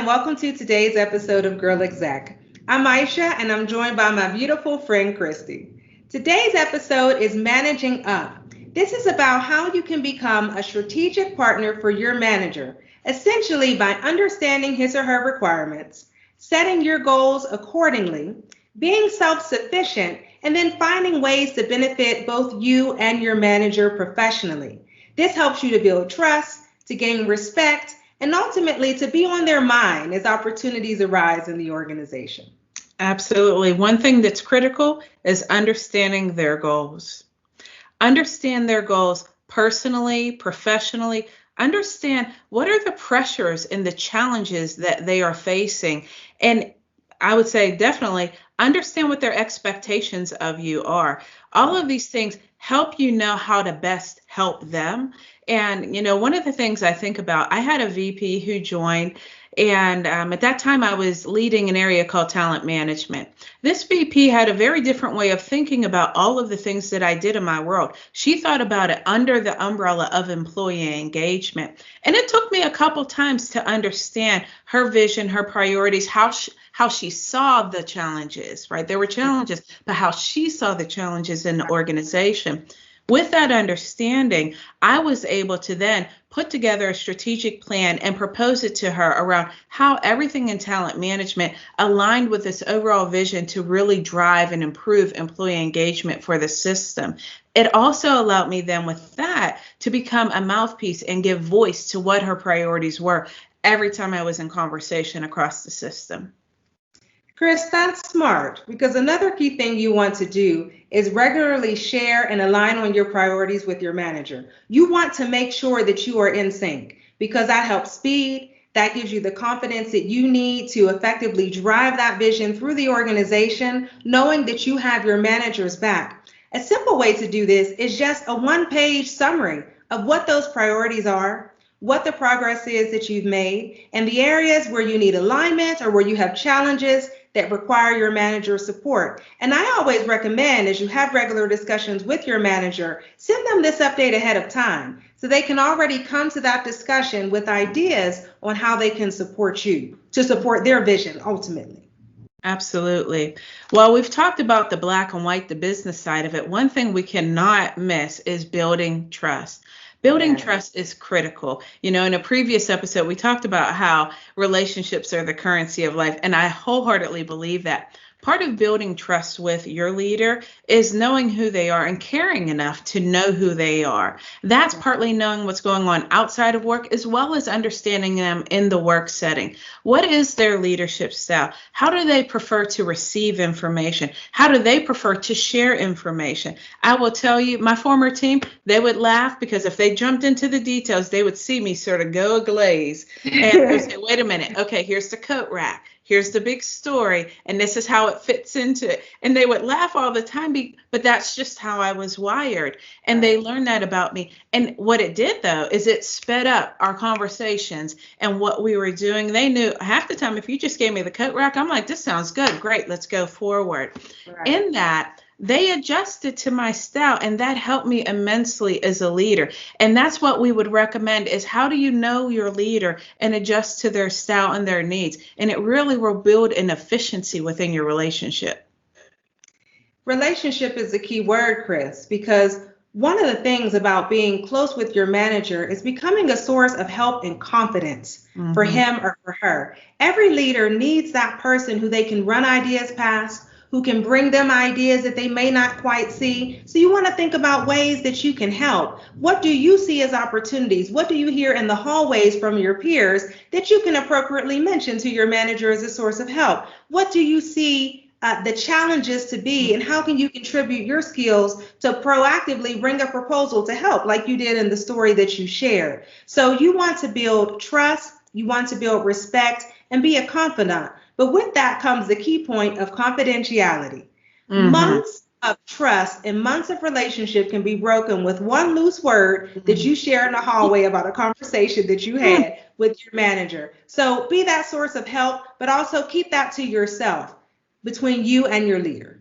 welcome to today's episode of GirlExec. I'm Isha, and I'm joined by my beautiful friend Kristy. Today's episode is Managing Up. This is about how you can become a strategic partner for your manager, essentially by understanding his or her requirements, setting your goals accordingly, being self-sufficient, and then finding ways to benefit both you and your manager professionally. This helps you to build trust, to gain respect, and ultimately to be on their mind as opportunities arise in the organization. Absolutely. One thing that's critical is understanding their goals. Understand their goals personally, professionally. Understand what are the pressures and the challenges that they are facing. And I would say definitely understand what their expectations of you are. All of these things help you know how to best help them. And, one of the things I think about, I had a VP who joined, and at that time I was leading an area called talent management. This VP had a very different way of thinking about all of the things that I did in my world. She thought about it under the umbrella of employee engagement. And it took me a couple times to understand her vision, her priorities, how she saw the challenges, right? There were challenges, but how she saw the challenges in the organization. With that understanding, I was able to then put together a strategic plan and propose it to her around how everything in talent management aligned with this overall vision to really drive and improve employee engagement for the system. It also allowed me then with that to become a mouthpiece and give voice to what her priorities were every time I was in conversation across the system. Chris, that's smart, because another key thing you want to do is regularly share and align on your priorities with your manager. You want to make sure that you are in sync, because that helps speed, that gives you the confidence that you need to effectively drive that vision through the organization, knowing that you have your manager's back. A simple way to do this is just a one-page summary of what those priorities are, what the progress is that you've made, and the areas where you need alignment or where you have challenges that require your manager's support. And I always recommend, as you have regular discussions with your manager, send them this update ahead of time so they can already come to that discussion with ideas on how they can support you to support their vision ultimately. Absolutely. Well, we've talked about the black and white, the business side of it. One thing we cannot miss is building trust. Building trust is critical. In a previous episode, we talked about how relationships are the currency of life, and I wholeheartedly believe that. Part of building trust with your leader is knowing who they are and caring enough to know who they are. That's partly knowing what's going on outside of work, as well as understanding them in the work setting. What is their leadership style? How do they prefer to receive information? How do they prefer to share information? I will tell you, my former team, they would laugh because if they jumped into the details, they would see me sort of go aglaze and they'd say, wait a minute, okay, here's the coat rack. Here's the big story, and this is how it fits into it. And they would laugh all the time, but that's just how I was wired. And they learned that about me. And what it did, though, is it sped up our conversations and what we were doing. They knew half the time, if you just gave me the coat rack, I'm like, this sounds good. Great, let's go forward. Right. In that, they adjusted to my style, and that helped me immensely as a leader. And that's what we would recommend is how do you know your leader and adjust to their style and their needs? And it really will build an efficiency within your relationship. Relationship is the key word, Chris, because one of the things about being close with your manager is becoming a source of help and confidence for him or for her. Every leader needs that person who they can run ideas past, who can bring them ideas that they may not quite see. So you want to think about ways that you can help. What do you see as opportunities? What do you hear in the hallways from your peers that you can appropriately mention to your manager as a source of help? What do you see the challenges to be, and how can you contribute your skills to proactively bring a proposal to help, like you did in the story that you shared? So you want to build trust, you want to build respect, and be a confidant. But with that comes the key point of confidentiality. Months of trust and months of relationship can be broken with one loose word that you share in the hallway about a conversation that you had with your manager. So be that source of help, but also keep that to yourself between you and your leader.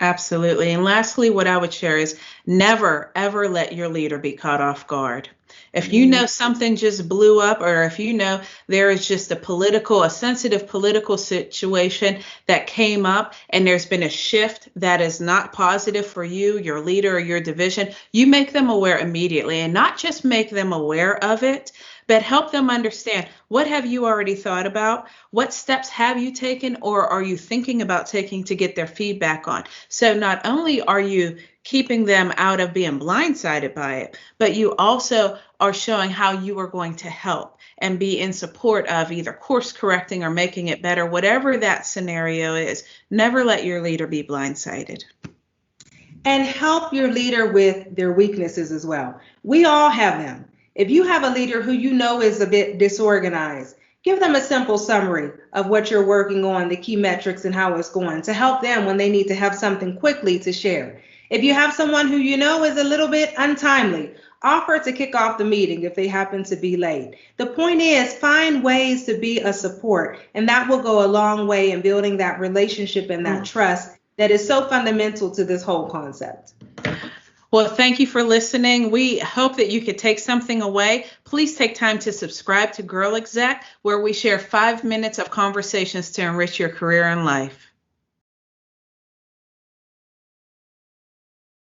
Absolutely. And lastly, what I would share is never, ever let your leader be caught off guard. If you know something just blew up, or if you know there is just a sensitive political situation that came up and there's been a shift that is not positive for you, your leader, or your division, you make them aware immediately, and not just make them aware of it, but help them understand, what have you already thought about? What steps have you taken or are you thinking about taking to get their feedback on? So not only are you keeping them out of being blindsided by it, but you also are showing how you are going to help and be in support of either course correcting or making it better, whatever that scenario is. Never let your leader be blindsided. And help your leader with their weaknesses as well. We all have them. If you have a leader who you know is a bit disorganized, give them a simple summary of what you're working on, the key metrics and how it's going, to help them when they need to have something quickly to share. If you have someone who you know is a little bit untimely, offer to kick off the meeting if they happen to be late. The point is, find ways to be a support, and that will go a long way in building that relationship and that trust that is so fundamental to this whole concept. Well, thank you for listening. We hope that you could take something away. Please take time to subscribe to GirlExec, where we share 5 minutes of conversations to enrich your career and life.